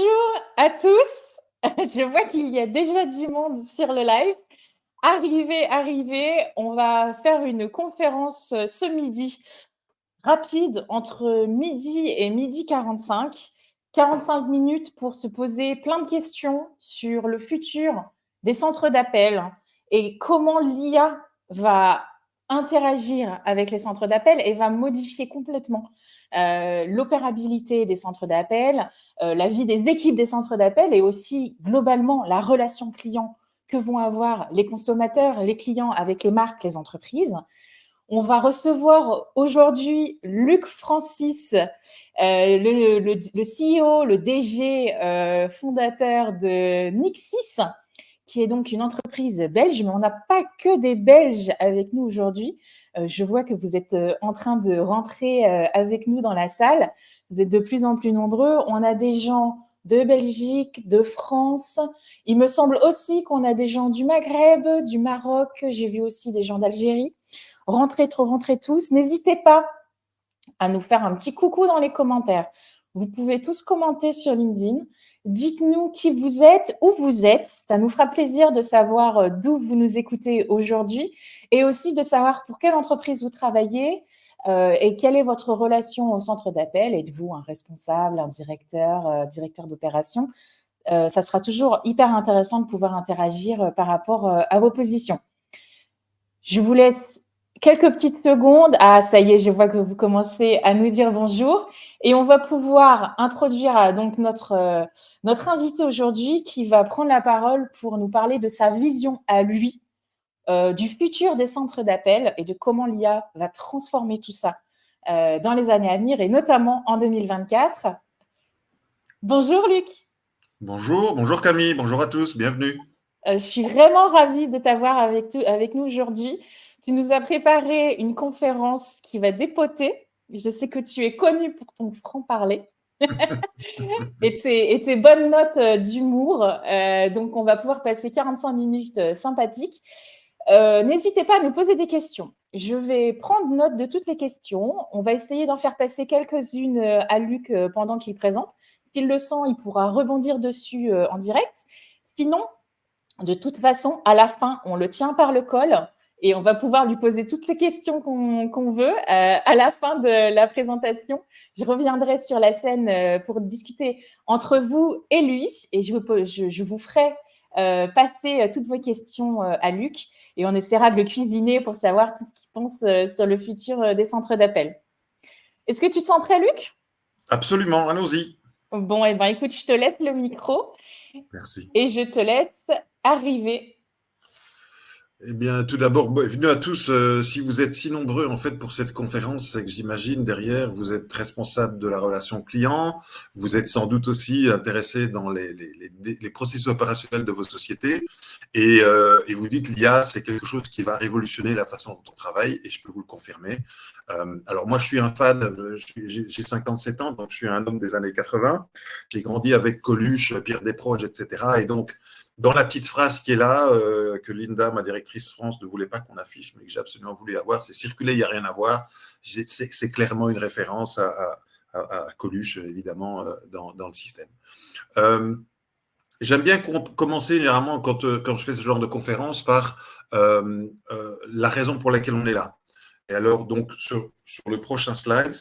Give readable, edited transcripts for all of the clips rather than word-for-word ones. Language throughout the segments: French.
Bonjour à tous. Je vois qu'il y a déjà du monde sur le live. Arrivez, on va faire une conférence ce midi, rapide, entre midi et midi 45. 45 minutes pour se poser plein de questions sur le futur des centres d'appel et comment l'IA va interagir avec les centres d'appel et va modifier complètement l'opérabilité des centres d'appel, la vie des équipes des centres d'appel et aussi globalement la relation client que vont avoir les consommateurs, les clients avec les marques, les entreprises. On va recevoir aujourd'hui Luc Francis, le CEO, le DG fondateur de Nixis, qui est donc une entreprise belge, mais on n'a pas que des Belges avec nous aujourd'hui. Je vois que vous êtes en train de rentrer avec nous dans la salle. Vous êtes de plus en plus nombreux. On a des gens de Belgique, de France. Il me semble aussi qu'on a des gens du Maghreb, du Maroc. J'ai vu aussi des gens d'Algérie. Rentrez tous. N'hésitez pas à nous faire un petit coucou dans les commentaires. Vous pouvez tous commenter sur LinkedIn. Dites-nous qui vous êtes, où vous êtes. Ça nous fera plaisir de savoir d'où vous nous écoutez aujourd'hui et aussi de savoir pour quelle entreprise vous travaillez et quelle est votre relation au centre d'appel. Êtes-vous un responsable, un directeur, directeur d'opération? Ça sera toujours hyper intéressant de pouvoir interagir par rapport à vos positions. Je vous laisse quelques petites secondes. Ah, ça y est, je vois que vous commencez à nous dire bonjour. Et on va pouvoir introduire donc notre invité aujourd'hui qui va prendre la parole pour nous parler de sa vision à lui, du futur des centres d'appel et de comment l'IA va transformer tout ça dans les années à venir et notamment en 2024. Bonjour Luc. Bonjour Camille, bonjour à tous, bienvenue. Je suis vraiment ravie de t'avoir avec nous aujourd'hui. Tu nous as préparé une conférence qui va dépoter. Je sais que tu es connu pour ton franc-parler et tes bonnes notes d'humour. Donc, on va pouvoir passer 45 minutes sympathiques. N'hésitez pas à nous poser des questions. Je vais prendre note de toutes les questions. On va essayer d'en faire passer quelques-unes à Luc pendant qu'il présente. S'il le sent, il pourra rebondir dessus en direct. Sinon, de toute façon, à la fin, on le tient par le col et on va pouvoir lui poser toutes les questions qu'on veut. À la fin de la présentation, je reviendrai sur la scène pour discuter entre vous et lui et je vous ferai passer toutes vos questions à Luc et on essaiera de le cuisiner pour savoir tout ce qu'il pense sur le futur des centres d'appel. Est-ce que tu te sens prêt, Luc? Absolument, allons-y. Bon, eh ben, écoute, je te laisse le micro. Merci. Et je te laisse arriver. Eh bien, tout d'abord, bienvenue à tous. Si vous êtes si nombreux en fait pour cette conférence, c'est que j'imagine derrière vous êtes responsable de la relation client. Vous êtes sans doute aussi intéressé dans les processus opérationnels de vos sociétés et vous dites l'IA, c'est quelque chose qui va révolutionner la façon dont on travaille et je peux vous le confirmer. Alors moi, je suis un fan. J'ai 57 ans, donc je suis un homme des années 80. J'ai grandi avec Coluche, Pierre Desproges, etc. Et donc dans la petite phrase qui est là, que Linda, ma directrice France, ne voulait pas qu'on affiche, mais que j'ai absolument voulu avoir, c'est circuler, il n'y a rien à voir. C'est clairement une référence à Coluche, évidemment, dans le système. J'aime bien commencer généralement quand je fais ce genre de conférence par la raison pour laquelle on est là. Et alors, donc, sur le prochain slide,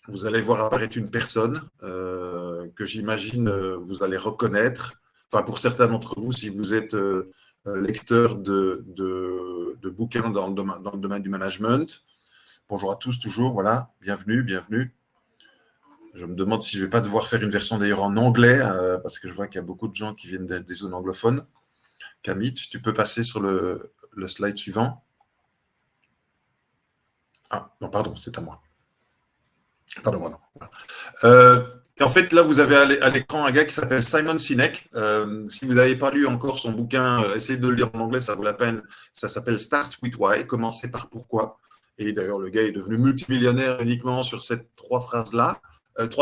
vous allez voir apparaître une personne que j'imagine vous allez reconnaître. Enfin, pour certains d'entre vous, si vous êtes lecteur de bouquins dans le domaine du management. Bonjour à tous, toujours, voilà, bienvenue. Je me demande si je ne vais pas devoir faire une version d'ailleurs en anglais, parce que je vois qu'il y a beaucoup de gens qui viennent des zones anglophones. Camille, tu peux passer sur le slide suivant. Ah, non, pardon, c'est à moi. Pardon, non. En fait, là, vous avez à l'écran un gars qui s'appelle Simon Sinek. Si vous n'avez pas lu encore son bouquin, essayez de le lire en anglais, ça vaut la peine. Ça s'appelle Start with Why, commencer par pourquoi. Et d'ailleurs, le gars est devenu multimillionnaire uniquement sur ces trois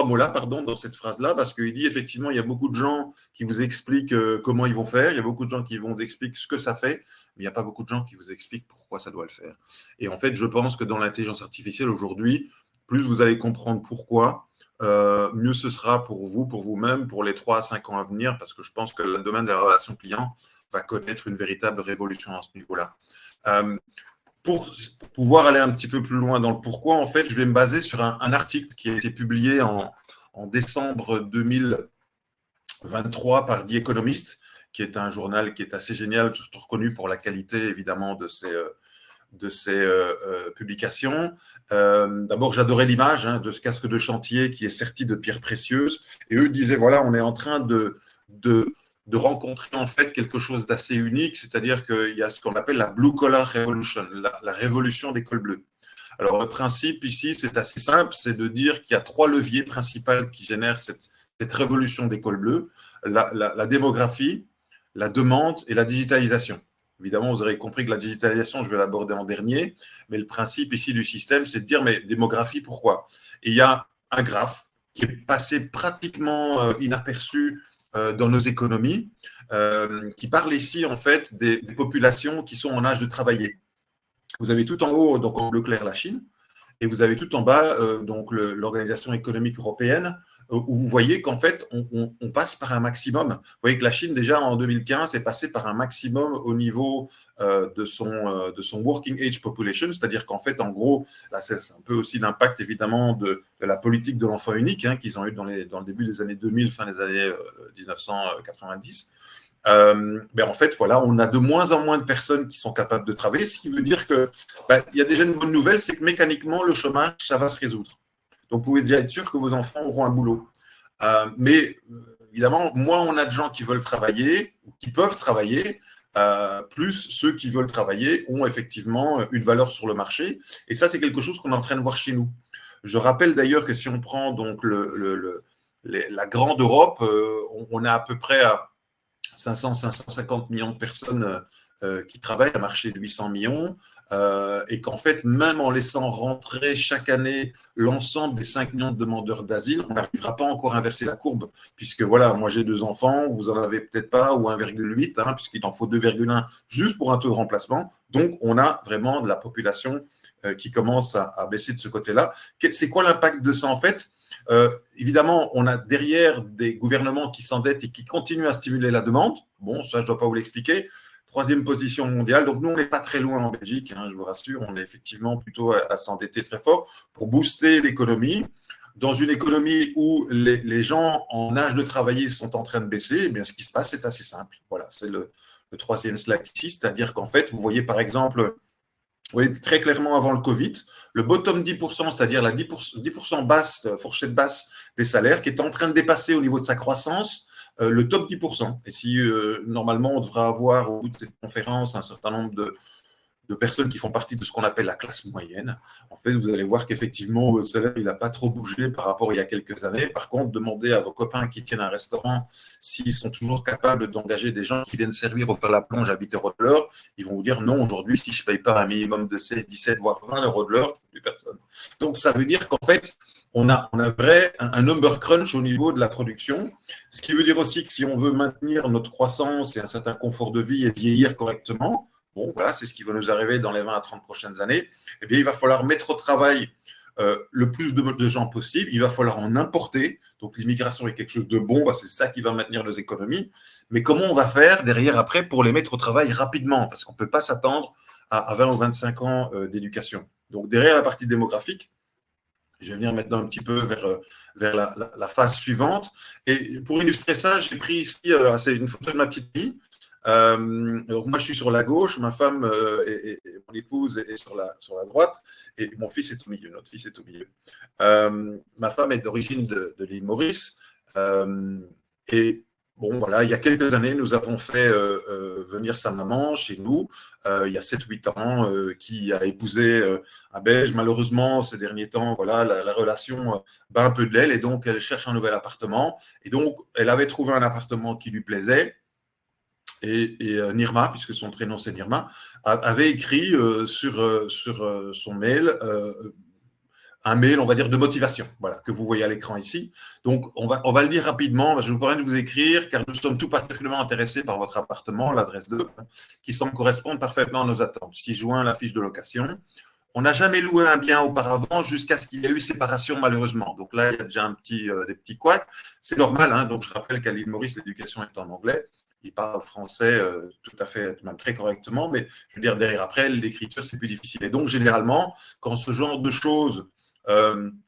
mots-là, pardon, dans cette phrase-là, parce qu'il dit effectivement, il y a beaucoup de gens qui vous expliquent comment ils vont faire, il y a beaucoup de gens qui vont expliquer ce que ça fait, mais il n'y a pas beaucoup de gens qui vous expliquent pourquoi ça doit le faire. Et en fait, je pense que dans l'intelligence artificielle aujourd'hui, plus vous allez comprendre pourquoi, mieux ce sera pour vous, pour vous-même, pour les 3 à 5 ans à venir, parce que je pense que le domaine de la relation client va connaître une véritable révolution à ce niveau-là. Pour pouvoir aller un petit peu plus loin dans le pourquoi, en fait, je vais me baser sur un article qui a été publié en décembre 2023 par The Economist, qui est un journal qui est assez génial, surtout reconnu pour la qualité, évidemment, de ses publications. D'abord, j'adorais l'image de ce casque de chantier qui est serti de pierres précieuses. Et eux disaient, voilà, on est en train de rencontrer en fait quelque chose d'assez unique, c'est-à-dire qu'il y a ce qu'on appelle la Blue Collar Revolution, la révolution des cols bleus. Alors, le principe ici, c'est assez simple, c'est de dire qu'il y a 3 leviers principaux qui génèrent cette révolution des cols bleus, la démographie, la demande et la digitalisation. Évidemment, vous aurez compris que la digitalisation, je vais l'aborder en dernier, mais le principe ici du système, c'est de dire, mais démographie, pourquoi? Et il y a un graphe qui est passé pratiquement inaperçu dans nos économies, qui parle ici, en fait, des populations qui sont en âge de travailler. Vous avez tout en haut, donc en bleu clair, la Chine, et vous avez tout en bas, donc l'Organisation économique européenne, où vous voyez qu'en fait, on passe par un maximum. Vous voyez que la Chine, déjà en 2015, est passée par un maximum au niveau de son working age population, c'est-à-dire qu'en fait, en gros, là, c'est un peu aussi l'impact, évidemment, de la politique de l'enfant unique qu'ils ont eu dans le début des années 2000, fin des années 1990. Mais en fait, voilà, on a de moins en moins de personnes qui sont capables de travailler, ce qui veut dire que il y a déjà une bonne nouvelle, c'est que mécaniquement, le chômage, ça va se résoudre. Donc, vous pouvez déjà être sûr que vos enfants auront un boulot. Mais évidemment, moins on a de gens qui veulent travailler, ou qui peuvent travailler, plus ceux qui veulent travailler ont effectivement une valeur sur le marché. Et ça, c'est quelque chose qu'on est en train de voir chez nous. Je rappelle d'ailleurs que si on prend donc la grande Europe, on a à peu près 500-550 millions de personnes qui travaillent, un marché de 800 millions, et qu'en fait, même en laissant rentrer chaque année l'ensemble des 5 millions de demandeurs d'asile, on n'arrivera pas encore à inverser la courbe, puisque voilà, moi j'ai 2 enfants, vous en avez peut-être pas, ou 1,8, puisqu'il en faut 2,1 juste pour un taux de remplacement. Donc, on a vraiment de la population qui commence à baisser de ce côté-là. C'est quoi l'impact de ça en fait? Évidemment, on a derrière des gouvernements qui s'endettent et qui continuent à stimuler la demande. Bon, ça, je ne dois pas vous l'expliquer. 3e position mondiale. Donc, nous, on n'est pas très loin en Belgique, je vous rassure. On est effectivement plutôt à s'endetter très fort pour booster l'économie. Dans une économie où les gens en âge de travailler sont en train de baisser, eh bien, ce qui se passe est assez simple. Voilà, c'est le 3e slide ici. C'est-à-dire qu'en fait, vous voyez par exemple, oui, très clairement avant le Covid, le bottom 10%, c'est-à-dire la 10% basse, fourchette basse des salaires, qui est en train de dépasser au niveau de sa croissance le top 10%. Et si normalement on devrait avoir au bout de cette conférence un certain nombre de personnes qui font partie de ce qu'on appelle la classe moyenne, en fait, vous allez voir qu'effectivement, votre salaire, il n'a pas trop bougé par rapport à il y a quelques années. Par contre, demandez à vos copains qui tiennent un restaurant s'ils sont toujours capables d'engager des gens qui viennent servir au faire la plonge à 8 € de l'heure. Ils vont vous dire non, aujourd'hui, si je ne paye pas un minimum de 16, 17, voire 20 € de l'heure, je ne trouve plus personne. Donc, ça veut dire qu'en fait, on a un number crunch au niveau de la production, ce qui veut dire aussi que si on veut maintenir notre croissance et un certain confort de vie et vieillir correctement, bon, voilà, c'est ce qui va nous arriver dans les 20 à 30 prochaines années, eh bien, il va falloir mettre au travail le plus de gens possible, il va falloir en importer, donc l'immigration est quelque chose de bon, c'est ça qui va maintenir nos économies, mais comment on va faire derrière après pour les mettre au travail rapidement, parce qu'on ne peut pas s'attendre à 20 ou 25 ans d'éducation. Donc derrière la partie démographique, je vais venir maintenant un petit peu vers la phase suivante. Et pour illustrer ça, j'ai pris ici, c'est une photo de ma petite fille. Alors moi, je suis sur la gauche, ma femme et mon épouse est sur la droite, et mon fils est au milieu, notre fils est au milieu. Ma femme est d'origine de l'île Maurice, et bon, voilà, il y a quelques années, nous avons fait venir sa maman chez nous, il y a 7-8 ans, qui a épousé un Belge. Malheureusement, ces derniers temps, voilà, la relation bat un peu de l'aile, et donc elle cherche un nouvel appartement. Et donc, elle avait trouvé un appartement qui lui plaisait. Et Nirma, puisque son prénom c'est Nirma, avait écrit sur son mail un mail, on va dire, de motivation, voilà, que vous voyez à l'écran ici. Donc, on va le lire rapidement. Je vous permets de vous écrire, car nous sommes tout particulièrement intéressés par votre appartement, l'adresse 2, qui semble correspondre parfaitement à nos attentes. 6 juin, la fiche de location. on n'a jamais loué un bien auparavant jusqu'à ce qu'il y ait eu séparation, malheureusement. Donc là, il y a déjà des petits couacs. C'est normal, hein. Donc je rappelle qu'à l'île Maurice, l'éducation est en anglais. Il parle français tout à fait, même très correctement, mais je veux dire, derrière après, l'écriture, c'est plus difficile. Et donc, généralement, quand ce genre de choses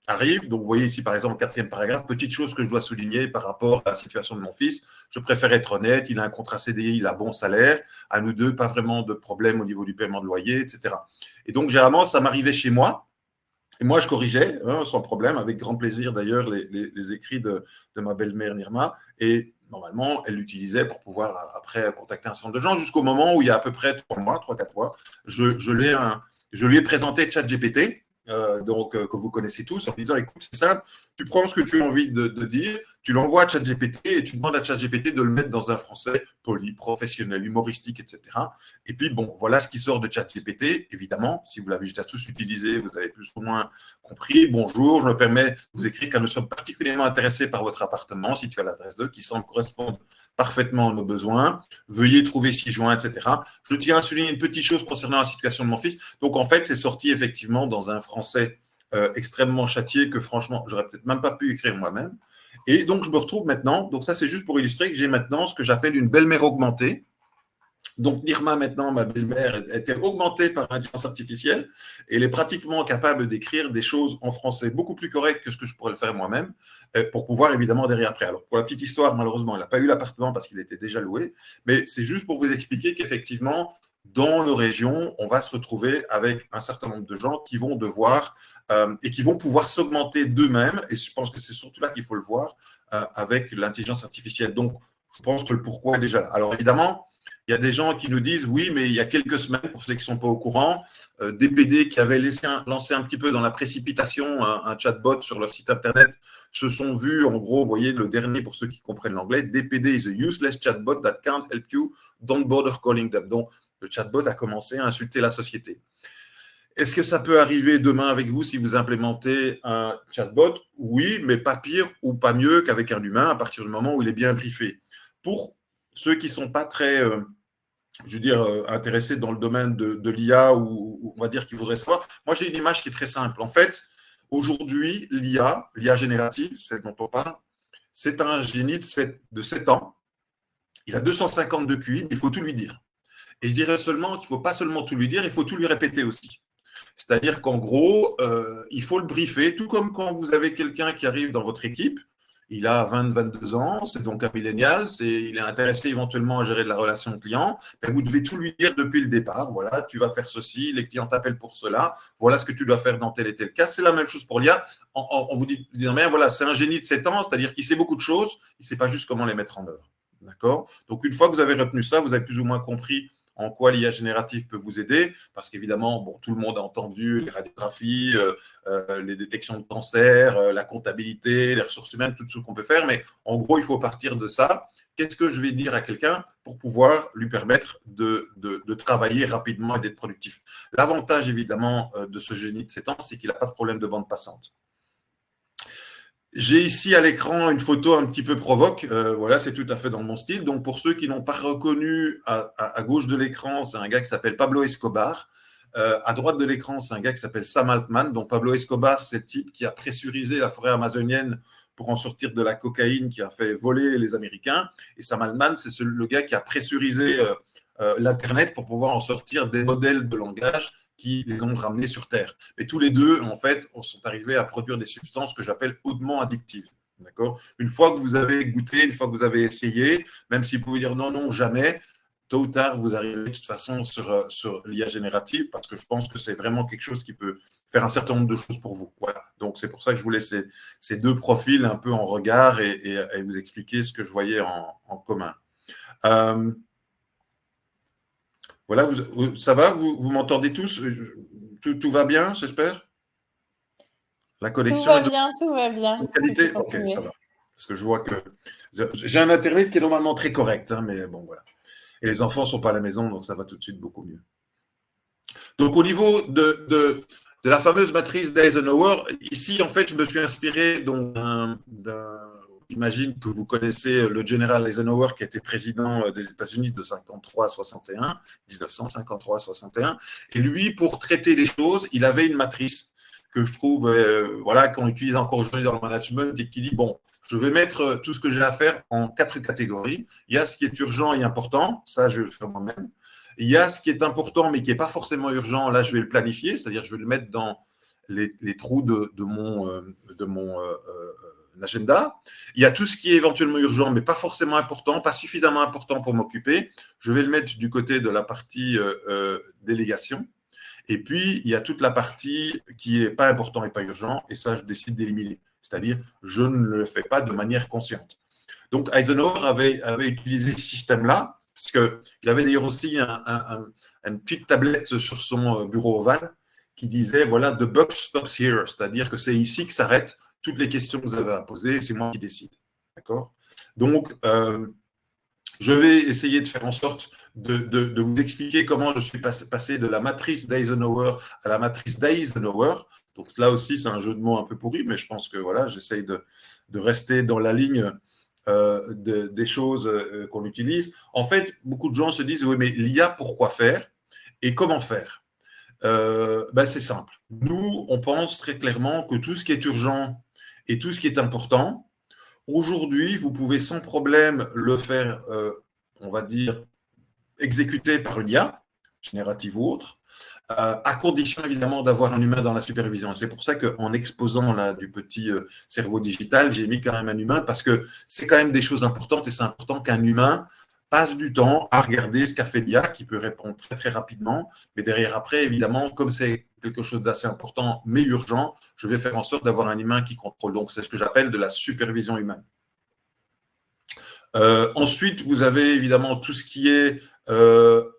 arrive, donc vous voyez ici, par exemple, quatrième paragraphe, petite chose que je dois souligner par rapport à la situation de mon fils, je préfère être honnête, il a un contrat CDI, il a bon salaire, à nous deux, pas vraiment de problème au niveau du paiement de loyer, etc. Et donc, généralement, ça m'arrivait chez moi, et moi, je corrigeais, hein, sans problème, avec grand plaisir d'ailleurs, les écrits de ma belle-mère Nirma. Et normalement, elle l'utilisait pour pouvoir après contacter un certain nombre de gens, jusqu'au moment où il y a à peu près 3-4 mois, je lui ai présenté ChatGPT, que vous connaissez tous, en disant, écoute, c'est simple, tu prends ce que tu as envie de dire, tu l'envoies à ChatGPT et tu demandes à ChatGPT de le mettre dans un français poli, professionnel, humoristique, etc. Et puis, bon, voilà ce qui sort de ChatGPT. Évidemment, si vous l'avez déjà tous utilisé, vous avez plus ou moins compris. Bonjour, je me permets de vous écrire car nous sommes particulièrement intéressés par votre appartement, situé à l'adresse 2, qui semble correspondre parfaitement à nos besoins. Veuillez trouver ci-joint, etc. Je tiens à souligner une petite chose concernant la situation de mon fils. Donc, en fait, c'est sorti effectivement dans un français extrêmement châtié que, franchement, j'aurais peut-être même pas pu écrire moi-même. Et donc, je me retrouve maintenant, donc ça, c'est juste pour illustrer que j'ai maintenant ce que j'appelle une belle-mère augmentée. Donc, Nirma, maintenant, ma belle-mère, était augmentée par l'intelligence artificielle et elle est pratiquement capable d'écrire des choses en français beaucoup plus correctes que ce que je pourrais le faire moi-même pour pouvoir évidemment derrière après. Alors, pour la petite histoire, malheureusement, elle n'a pas eu l'appartement parce qu'il était déjà loué, mais c'est juste pour vous expliquer qu'effectivement, dans nos régions, on va se retrouver avec un certain nombre de gens qui vont devoir et qui vont pouvoir s'augmenter d'eux-mêmes. Et je pense que c'est surtout là qu'il faut le voir avec l'intelligence artificielle. Donc, je pense que le pourquoi est déjà là. Alors, évidemment, il y a des gens qui nous disent, oui, mais il y a quelques semaines, pour ceux qui ne sont pas au courant, DPD qui avait lancé un petit peu dans la précipitation un chatbot sur leur site internet se sont vus, en gros, vous voyez, le dernier, pour ceux qui comprennent l'anglais, DPD is a useless chatbot that can't help you, don't bother calling them. Donc, le chatbot a commencé à insulter la société. Est-ce que ça peut arriver demain avec vous si vous implémentez un chatbot? Oui, mais pas pire ou pas mieux qu'avec un humain à partir du moment où il est bien briefé. Pour ceux qui ne sont pas très, je veux dire, intéressés dans le domaine de l'IA ou on va dire qui voudraient savoir, moi j'ai une image qui est très simple. En fait, aujourd'hui, l'IA générative, celle dont on parle, c'est un génie de 7 ans. Il a 250 de QI, mais il faut tout lui dire. Et je dirais seulement qu'il ne faut pas seulement tout lui dire, il faut tout lui répéter aussi. C'est-à-dire qu'en gros, il faut le briefer, tout comme quand vous avez quelqu'un qui arrive dans votre équipe, il a 20-22 ans, c'est donc un millénial, il est intéressé éventuellement à gérer de la relation client, ben vous devez tout lui dire depuis le départ. Voilà, tu vas faire ceci, les clients t'appellent pour cela, voilà ce que tu dois faire dans tel et tel cas. C'est la même chose pour l'IA. On vous dit, bien, voilà, c'est un génie de 7 ans, c'est-à-dire qu'il sait beaucoup de choses, il ne sait pas juste comment les mettre en œuvre. D'accord? Donc, une fois que vous avez retenu ça, vous avez plus ou moins compris en quoi l'IA générative peut vous aider, parce qu'évidemment, bon, tout le monde a entendu les radiographies, les détections de cancer, la comptabilité, les ressources humaines, tout ce qu'on peut faire, mais en gros, il faut partir de ça. Qu'est-ce que je vais dire à quelqu'un pour pouvoir lui permettre de travailler rapidement et d'être productif? L'avantage, évidemment, de ce génie de 7 ans, c'est qu'il n'a pas de problème de bande passante. J'ai ici à l'écran une photo un petit peu provoque. Voilà, c'est tout à fait dans mon style. Donc, pour ceux qui n'ont pas reconnu, à gauche de l'écran, c'est un gars qui s'appelle Pablo Escobar. À droite de l'écran, c'est un gars qui s'appelle Sam Altman. Donc, Pablo Escobar, c'est le type qui a pressurisé la forêt amazonienne pour en sortir de la cocaïne qui a fait voler les Américains. Et Sam Altman, c'est le gars qui a pressurisé l'Internet pour pouvoir en sortir des modèles de langage qui les ont ramenés sur Terre. Mais tous les deux, en fait, sont arrivés à produire des substances que j'appelle hautement addictives. D'accord? Une fois que vous avez goûté, une fois que vous avez essayé, même si vous pouvez dire non, non, jamais, tôt ou tard, vous arrivez de toute façon sur l'IA générative parce que je pense que c'est vraiment quelque chose qui peut faire un certain nombre de choses pour vous. Voilà. Donc, c'est pour ça que je vous laisse ces deux profils un peu en regard et vous expliquer ce que je voyais en commun. Voilà, ça va? Vous m'entendez tous? Tout va bien, j'espère? La connexion tout va bien, tout va bien. de qualité? Ok, ça va. Parce que je vois que j'ai un Internet qui est normalement très correct, hein, mais bon, voilà. Et les enfants ne sont pas à la maison, donc ça va tout de suite beaucoup mieux. Donc, au niveau de la fameuse matrice d'Eisenhower, ici, en fait, je me suis inspiré d'un j'imagine que vous connaissez le général Eisenhower qui a été président des États-Unis de 53 à 61, 1953 à 61. Et lui, pour traiter les choses, il avait une matrice que je trouve, voilà, qu'on utilise encore aujourd'hui dans le management et qui dit, bon, je vais mettre tout ce que j'ai à faire en 4 catégories. Il y a ce qui est urgent et important, ça je vais le faire moi-même. Il y a ce qui est important mais qui n'est pas forcément urgent, là je vais le planifier, c'est-à-dire je vais le mettre dans les trous de mon agenda. Il y a tout ce qui est éventuellement urgent mais pas forcément important, pas suffisamment important pour m'occuper. Je vais le mettre du côté de la partie délégation. Et puis, il y a toute la partie qui n'est pas important et pas urgent, et ça, je décide d'éliminer. C'est-à-dire, je ne le fais pas de manière consciente. Donc, Eisenhower avait utilisé ce système-là, parce qu'il avait d'ailleurs aussi une petite tablette sur son bureau ovale qui disait, voilà, the buck stops here, c'est-à-dire que c'est ici que s'arrêtent toutes les questions que vous avez à poser, c'est moi qui décide. D'accord ? Donc, je vais essayer de faire en sorte de vous expliquer comment je suis passé de la matrice d'Eisenhower à la matrice d'Eisenhower. Donc là aussi, c'est un jeu de mots un peu pourri, mais je pense que voilà, j'essaye de rester dans la ligne des choses qu'on utilise. En fait, beaucoup de gens se disent, oui, mais l'IA, pourquoi faire et comment faire ? C'est simple. Nous, on pense très clairement que tout ce qui est urgent et tout ce qui est important, aujourd'hui, vous pouvez sans problème le faire, on va dire, exécuté par une IA, générative ou autre, à condition évidemment d'avoir un humain dans la supervision. C'est pour ça qu'en exposant là, du petit cerveau digital, j'ai mis quand même un humain parce que c'est quand même des choses importantes et c'est important qu'un humain passe du temps à regarder ce qu'a fait l'IA, qui peut répondre très très rapidement, mais derrière après, évidemment, comme c'est quelque chose d'assez important mais urgent, je vais faire en sorte d'avoir un humain qui contrôle. Donc c'est ce que j'appelle de la supervision humaine. Ensuite, vous avez évidemment tout ce qui est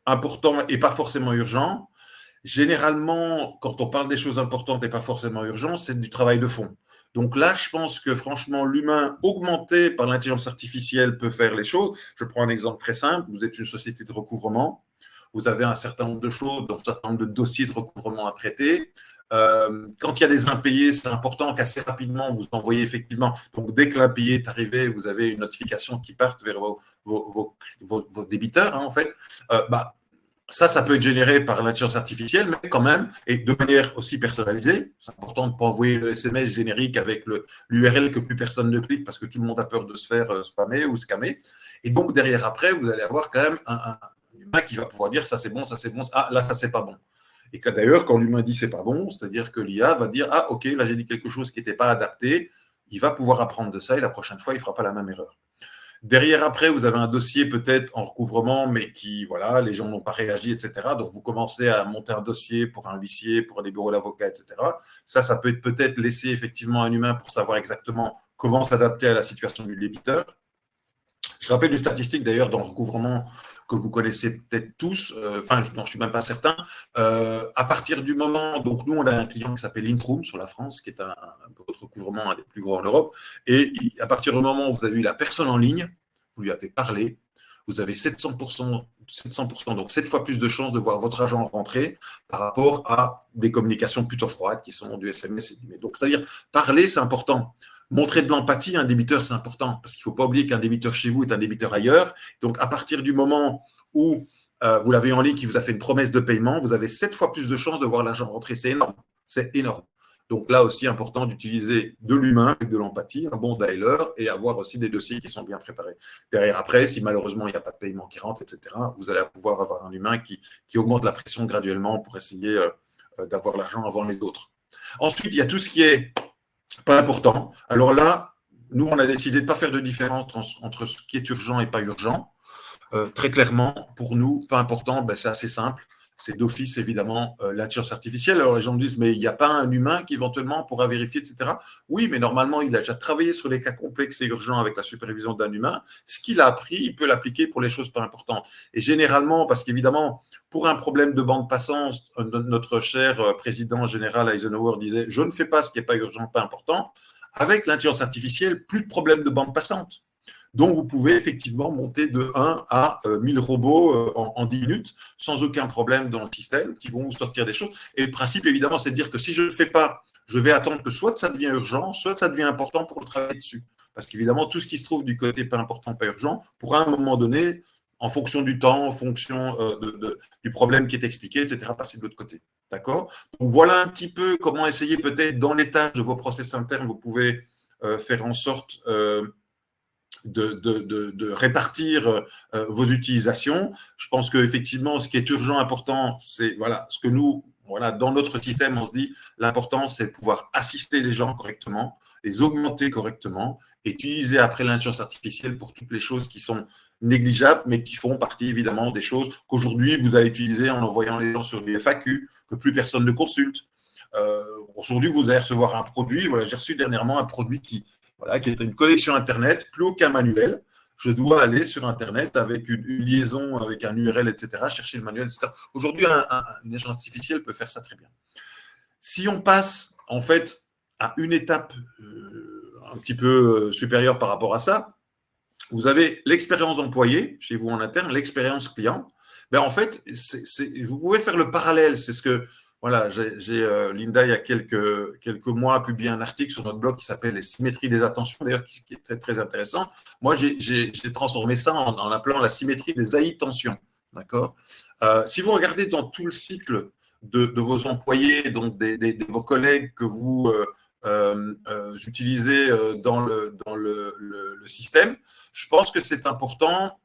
important et pas forcément urgent. Généralement, quand on parle des choses importantes et pas forcément urgentes, c'est du travail de fond. Donc là, je pense que franchement, l'humain augmenté par l'intelligence artificielle peut faire les choses. Je prends un exemple très simple. Vous êtes une société de recouvrement. Vous avez un certain nombre de choses, un certain nombre de dossiers de recouvrement à traiter. Quand il y a des impayés, c'est important qu'assez rapidement, vous envoyez effectivement. Donc, dès que l'impayé est arrivé, vous avez une notification qui parte vers vos débiteurs, hein, en fait. Ça peut être généré par l'intelligence artificielle, mais quand même, et de manière aussi personnalisée. C'est important de ne pas envoyer le SMS générique avec l'URL que plus personne ne clique parce que tout le monde a peur de se faire spammer ou scammer. Et donc, derrière, après, vous allez avoir quand même un humain qui va pouvoir dire ça c'est bon, ah là, ça c'est pas bon. Et que d'ailleurs, quand l'humain dit c'est pas bon, c'est-à-dire que l'IA va dire ah ok, là j'ai dit quelque chose qui n'était pas adapté, il va pouvoir apprendre de ça et la prochaine fois, il ne fera pas la même erreur. Derrière, après, vous avez un dossier peut-être en recouvrement, mais qui, voilà, les gens n'ont pas réagi, etc. Donc, vous commencez à monter un dossier pour un huissier, pour des bureaux d'avocats, etc. Ça peut être peut-être laisser effectivement un humain pour savoir exactement comment s'adapter à la situation du débiteur. Je rappelle une statistique d'ailleurs dans le recouvrement que vous connaissez peut-être tous, je n'en suis même pas certain. À partir du moment, donc nous, on a un client qui s'appelle Intrum sur la France, qui est un recouvrement un des plus gros en Europe. Et à partir du moment où vous avez eu la personne en ligne, vous lui avez parlé, vous avez 700%, donc 7 fois plus de chances de voir votre agent rentrer par rapport à des communications plutôt froides qui sont du SMS et du mail. Donc, c'est-à-dire, parler, c'est important. Montrer de l'empathie à un débiteur, c'est important, parce qu'il ne faut pas oublier qu'un débiteur chez vous est un débiteur ailleurs. Donc, à partir du moment où vous l'avez en ligne, qui vous a fait une promesse de paiement, vous avez 7 fois plus de chances de voir l'argent rentrer. C'est énorme. C'est énorme. Donc là aussi, important d'utiliser de l'humain avec de l'empathie, un bon dialer, et avoir aussi des dossiers qui sont bien préparés. Derrière, après, si malheureusement il n'y a pas de paiement qui rentre, etc., vous allez pouvoir avoir un humain qui augmente la pression graduellement pour essayer d'avoir l'argent avant les autres. Ensuite, il y a tout ce qui est pas important. Alors là, nous, on a décidé de ne pas faire de différence entre ce qui est urgent et pas urgent. Très clairement, pour nous, pas important, c'est assez simple. C'est d'office, évidemment, l'intelligence artificielle. Alors, les gens me disent, mais il n'y a pas un humain qui, éventuellement, pourra vérifier, etc. Oui, mais normalement, il a déjà travaillé sur les cas complexes et urgents avec la supervision d'un humain. Ce qu'il a appris, il peut l'appliquer pour les choses pas importantes. Et généralement, parce qu'évidemment, pour un problème de bande passante, notre cher président général Eisenhower disait, je ne fais pas ce qui n'est pas urgent, pas important. Avec l'intelligence artificielle, plus de problème de bande passante. Donc, vous pouvez effectivement monter de 1 à 1000 robots en 10 minutes sans aucun problème dans le système qui vont vous sortir des choses. Et le principe, évidemment, c'est de dire que si je ne le fais pas, je vais attendre que soit ça devient urgent, soit ça devient important pour le travailler dessus. Parce qu'évidemment, tout ce qui se trouve du côté pas important, pas urgent, pourra à un moment donné, en fonction du temps, en fonction du problème qui est expliqué, etc., passer de l'autre côté. D'accord? Donc voilà un petit peu comment essayer peut-être dans les tâches de vos process internes, vous pouvez faire en sorte de répartir vos utilisations. Je pense qu'effectivement, ce qui est urgent, important, c'est voilà, ce que nous, voilà, dans notre système, on se dit, l'important, c'est de pouvoir assister les gens correctement, les augmenter correctement, et utiliser après l'intelligence artificielle pour toutes les choses qui sont négligeables, mais qui font partie évidemment des choses qu'aujourd'hui, vous allez utiliser en envoyant les gens sur des FAQ, que plus personne ne consulte. Aujourd'hui, vous allez recevoir un produit. Voilà, j'ai reçu dernièrement un produit voilà, qui est une collection Internet, plus aucun manuel. Je dois aller sur Internet avec une liaison, avec un URL, etc., chercher le manuel, etc. Aujourd'hui, une intelligence artificielle peut faire ça très bien. Si on passe, en fait, à une étape un petit peu supérieure par rapport à ça, vous avez l'expérience employée chez vous en interne, l'expérience client. Ben, en fait, vous pouvez faire le parallèle. C'est ce que voilà, Linda, il y a quelques mois, publié un article sur notre blog qui s'appelle Les symétries des attentions, d'ailleurs, qui est très, très intéressant. Moi, j'ai transformé ça en appelant la symétrie des attentions. D'accord. Si vous regardez dans tout le cycle de vos employés, donc de vos collègues que vous utilisez dans le système, je pense que c'est important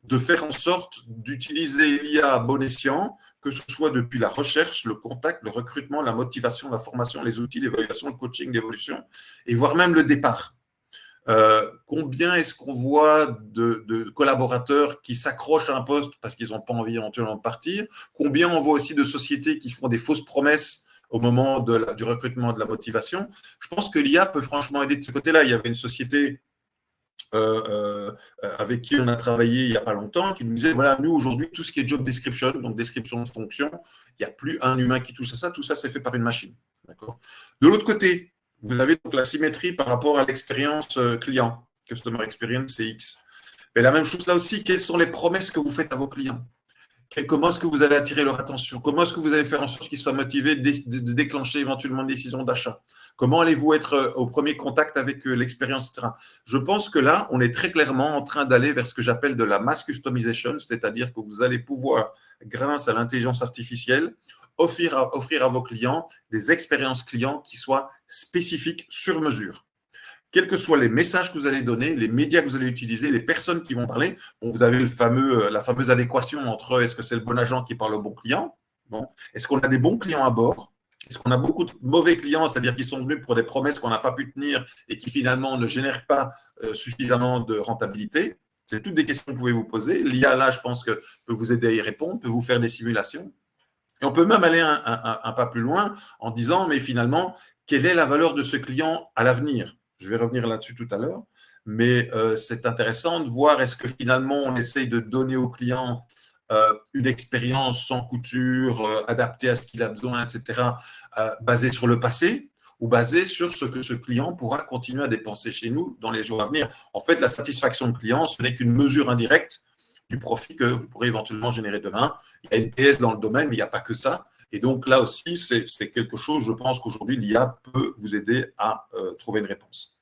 de faire en sorte d'utiliser l'IA à bon escient, que ce soit depuis la recherche, le contact, le recrutement, la motivation, la formation, les outils, l'évaluation, le coaching, l'évolution, et voire même le départ. Combien est-ce qu'on voit de collaborateurs qui s'accrochent à un poste parce qu'ils n'ont pas envie éventuellement de partir? Combien on voit aussi de sociétés qui font des fausses promesses au moment du recrutement et de la motivation? Je pense que l'IA peut franchement aider de ce côté-là. Il y avait une société avec qui on a travaillé il n'y a pas longtemps, qui nous disait, voilà, nous aujourd'hui, tout ce qui est job description, donc description de fonction, il n'y a plus un humain qui touche à ça, tout ça c'est fait par une machine. D'accord. De l'autre côté, vous avez donc la symétrie par rapport à l'expérience client, Customer Experience CX. Mais la même chose là aussi, quelles sont les promesses que vous faites à vos clients? Comment est-ce que vous allez attirer leur attention? Comment est-ce que vous allez faire en sorte qu'ils soient motivés de déclencher éventuellement une décision d'achat? Comment allez-vous être au premier contact avec l'expérience, etc. Je pense que là, on est très clairement en train d'aller vers ce que j'appelle de la mass customization, c'est-à-dire que vous allez pouvoir, grâce à l'intelligence artificielle, offrir à vos clients des expériences clients qui soient spécifiques sur mesure. Quels que soient les messages que vous allez donner, les médias que vous allez utiliser, les personnes qui vont parler, bon, vous avez la fameuse adéquation entre est-ce que c'est le bon agent qui parle au bon client, bon, est-ce qu'on a des bons clients à bord, est-ce qu'on a beaucoup de mauvais clients, c'est-à-dire qui sont venus pour des promesses qu'on n'a pas pu tenir et qui finalement ne génèrent pas suffisamment de rentabilité. C'est toutes des questions que vous pouvez vous poser. L'IA, là, je pense que peut vous aider à y répondre, peut vous faire des simulations. Et on peut même aller un pas plus loin en disant, mais finalement, quelle est la valeur de ce client à l'avenir? Je vais revenir là-dessus tout à l'heure, mais c'est intéressant de voir est-ce que finalement on essaye de donner au client une expérience sans couture, adaptée à ce qu'il a besoin, etc., basée sur le passé ou basée sur ce que ce client pourra continuer à dépenser chez nous dans les jours à venir. En fait, la satisfaction de client, ce n'est qu'une mesure indirecte du profit que vous pourrez éventuellement générer demain. Il y a une PS dans le domaine, mais il n'y a pas que ça. Et donc là aussi, c'est quelque chose, je pense qu'aujourd'hui, l'IA peut vous aider à trouver une réponse.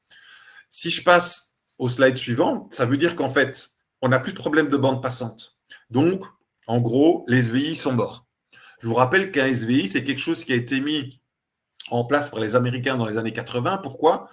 Si je passe au slide suivant, ça veut dire qu'en fait, on n'a plus de problème de bande passante. Donc, en gros, les SVI sont morts. Je vous rappelle qu'un SVI, c'est quelque chose qui a été mis en place par les Américains dans les années 80. Pourquoi?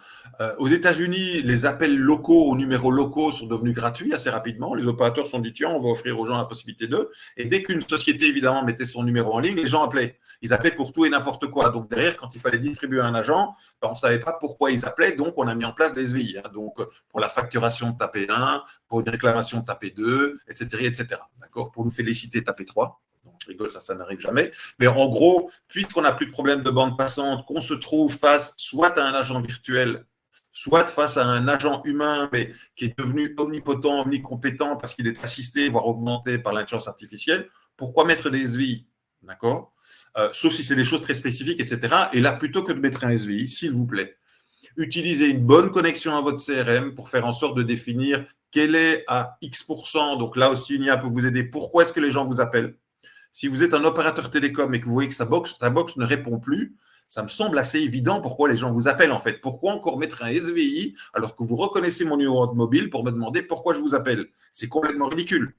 Aux États-Unis, les appels locaux aux numéros locaux sont devenus gratuits assez rapidement. Les opérateurs se sont dit, tiens, on va offrir aux gens la possibilité d'eux. Et dès qu'une société, évidemment, mettait son numéro en ligne, les gens appelaient. Ils appelaient pour tout et n'importe quoi. Donc, derrière, quand il fallait distribuer un agent, on ne savait pas pourquoi ils appelaient. Donc, on a mis en place des SVI. Donc, pour la facturation, taper 1, pour une réclamation, taper 2, etc., etc. D'accord? Pour nous féliciter, taper 3. Je rigole, ça n'arrive jamais. Mais en gros, puisqu'on n'a plus de problème de bande passante, qu'on se trouve face soit à un agent virtuel, soit face à un agent humain, mais qui est devenu omnipotent, omnicompétent parce qu'il est assisté, voire augmenté par l'intelligence artificielle, pourquoi mettre des SVI? D'accord? Sauf si c'est des choses très spécifiques, etc. Et là, plutôt que de mettre un SVI, s'il vous plaît, utilisez une bonne connexion à votre CRM pour faire en sorte de définir quel est à X%. Donc là aussi, une IA peut vous aider. Pourquoi est-ce que les gens vous appellent? Si vous êtes un opérateur télécom et que vous voyez que sa box ne répond plus, Ça me semble assez évident pourquoi les gens vous appellent en fait. Pourquoi encore mettre un SVI alors que vous reconnaissez mon numéro de mobile pour me demander pourquoi je vous appelle? C'est complètement ridicule.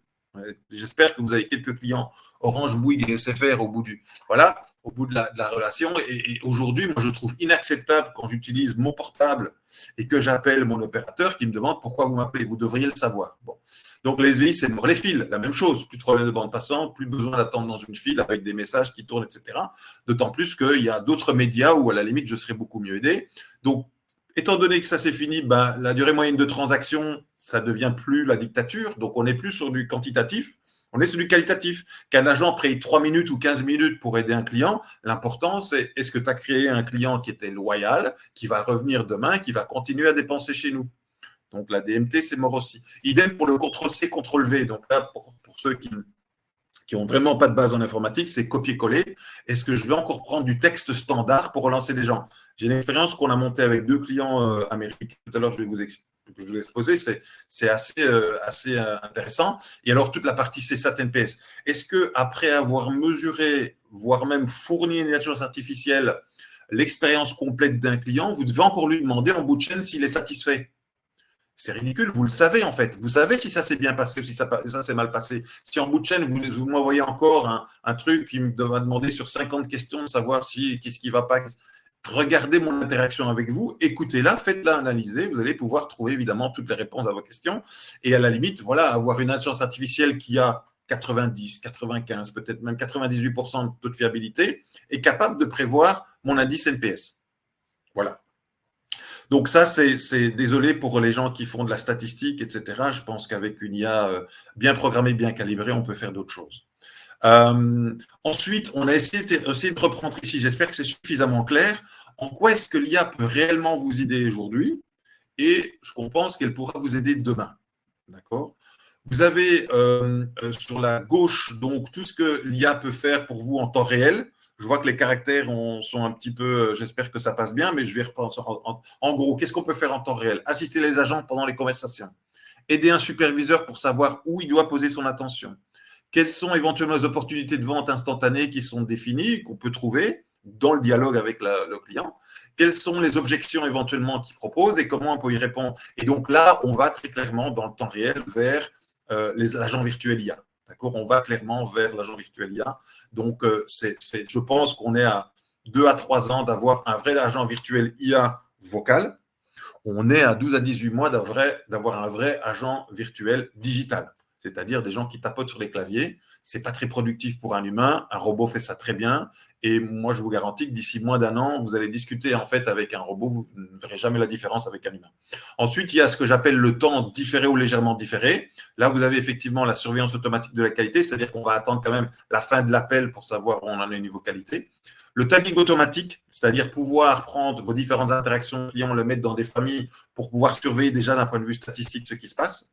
J'espère que vous avez quelques clients Orange, Bouygues et SFR au bout de la relation. Et aujourd'hui, moi, je trouve inacceptable quand j'utilise mon portable et que j'appelle mon opérateur qui me demande pourquoi vous m'appelez. Vous devriez le savoir. Bon. Donc, les SVI, c'est mort les fils. La même chose. Plus de problème de bande passante, plus besoin d'attendre dans une file avec des messages qui tournent, etc. D'autant plus qu'il y a d'autres médias où, à la limite, je serais beaucoup mieux aidé. Donc, étant donné que ça c'est fini, ben, la durée moyenne de transaction, ça ne devient plus la dictature. Donc, on n'est plus sur du quantitatif, on est sur du qualitatif. Qu'un agent prenne 3 minutes ou 15 minutes pour aider un client, l'important, c'est est-ce que tu as créé un client qui était loyal, qui va revenir demain, qui va continuer à dépenser chez nous. Donc, la DMT, c'est mort aussi. Idem pour le CTRL-C, CTRL-V. Donc là, pour ceux qui n'ont vraiment pas de base en informatique, c'est copier-coller. Est-ce que je vais encore prendre du texte standard pour relancer les gens? J'ai une expérience qu'on a montée avec 2 clients américains. Tout à l'heure, je vais vous exposer. C'est assez intéressant. Et alors, toute la partie CSAT NPS. Est-ce qu'après avoir mesuré, voire même fourni une intelligence artificielle, l'expérience complète d'un client, vous devez encore lui demander en bout de chaîne s'il est satisfait? C'est ridicule, vous le savez en fait. Vous savez si ça s'est bien passé ou si ça s'est mal passé. Si en bout de chaîne, vous m'envoyez encore un truc qui me va demander sur 50 questions de savoir qu'est-ce qui ne va pas. Regardez mon interaction avec vous, écoutez-la, faites-la analyser. Vous allez pouvoir trouver évidemment toutes les réponses à vos questions. Et à la limite, voilà, avoir une intelligence artificielle qui a 90, 95, peut-être même 98% de taux de fiabilité est capable de prévoir mon indice NPS. Voilà. Donc ça, c'est désolé pour les gens qui font de la statistique, etc. Je pense qu'avec une IA bien programmée, bien calibrée, on peut faire d'autres choses. Ensuite, on a essayé de reprendre ici, j'espère que c'est suffisamment clair, en quoi est-ce que l'IA peut réellement vous aider aujourd'hui et ce qu'on pense qu'elle pourra vous aider demain. D'accord ? Vous avez sur la gauche donc tout ce que l'IA peut faire pour vous en temps réel. Je vois que les caractères sont un petit peu, j'espère que ça passe bien, mais je vais reprendre en gros, qu'est-ce qu'on peut faire en temps réel? Assister les agents pendant les conversations. Aider un superviseur pour savoir où il doit poser son attention. Quelles sont éventuellement les opportunités de vente instantanées qui sont définies, qu'on peut trouver dans le dialogue avec le client? Quelles sont les objections éventuellement qu'il propose et comment on peut y répondre? Et donc là, on va très clairement dans le temps réel vers l'agent virtuel IA. D'accord, on va clairement vers l'agent virtuel IA. Donc, je pense qu'on est à 2 à 3 ans d'avoir un vrai agent virtuel IA vocal. On est à 12 à 18 mois d'avoir un vrai agent virtuel digital, c'est-à-dire des gens qui tapotent sur les claviers. Ce n'est pas très productif pour un humain. Un robot fait ça très bien. Et moi, je vous garantis que d'ici moins d'un an, vous allez discuter en fait avec un robot, vous ne verrez jamais la différence avec un humain. Ensuite, il y a ce que j'appelle le temps différé ou légèrement différé. Là, vous avez effectivement la surveillance automatique de la qualité, c'est-à-dire qu'on va attendre quand même la fin de l'appel pour savoir où on en est au niveau qualité. Le tagging automatique, c'est-à-dire pouvoir prendre vos différentes interactions clients, le mettre dans des familles pour pouvoir surveiller déjà d'un point de vue statistique ce qui se passe.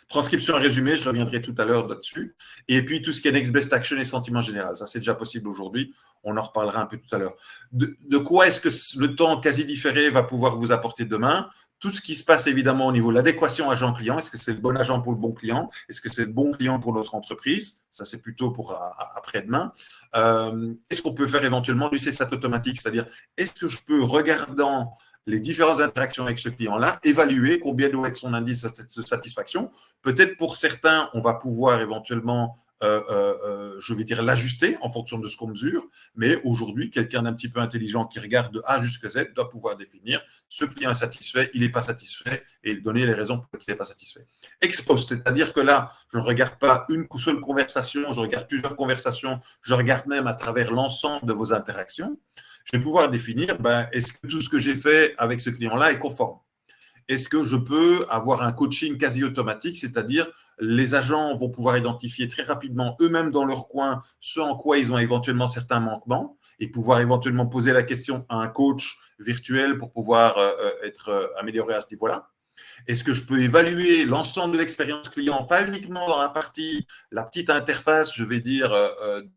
Transcription et résumé, je reviendrai tout à l'heure là-dessus. Et puis, tout ce qui est next best action et sentiment général. Ça, c'est déjà possible aujourd'hui. On en reparlera un peu tout à l'heure. De quoi est-ce que le temps quasi différé va pouvoir vous apporter demain? Tout ce qui se passe évidemment au niveau de l'adéquation agent-client. Est-ce que c'est le bon agent pour le bon client? Est-ce que c'est le bon client pour notre entreprise? Ça, c'est plutôt pour après-demain. Est-ce qu'on peut faire éventuellement du CSAT automatique? C'est-à-dire, est-ce que je peux, regardant les différentes interactions avec ce client-là, évaluer combien doit être son indice de satisfaction. Peut-être pour certains, on va pouvoir éventuellement, je vais dire, l'ajuster en fonction de ce qu'on mesure, mais aujourd'hui, quelqu'un d'un petit peu intelligent qui regarde de A jusqu'à Z doit pouvoir définir ce client est satisfait, il n'est pas satisfait, et donner les raisons pour lesquelles il n'est pas satisfait. Ex post, c'est-à-dire que là, je ne regarde pas une seule conversation, je regarde plusieurs conversations, je regarde même à travers l'ensemble de vos interactions. Je vais pouvoir définir, est-ce que tout ce que j'ai fait avec ce client-là est conforme? Est-ce que je peux avoir un coaching quasi automatique, c'est-à-dire les agents vont pouvoir identifier très rapidement eux-mêmes dans leur coin ce en quoi ils ont éventuellement certains manquements et pouvoir éventuellement poser la question à un coach virtuel pour pouvoir être amélioré à ce niveau-là? Est-ce que je peux évaluer l'ensemble de l'expérience client, pas uniquement dans la petite interface, je vais dire,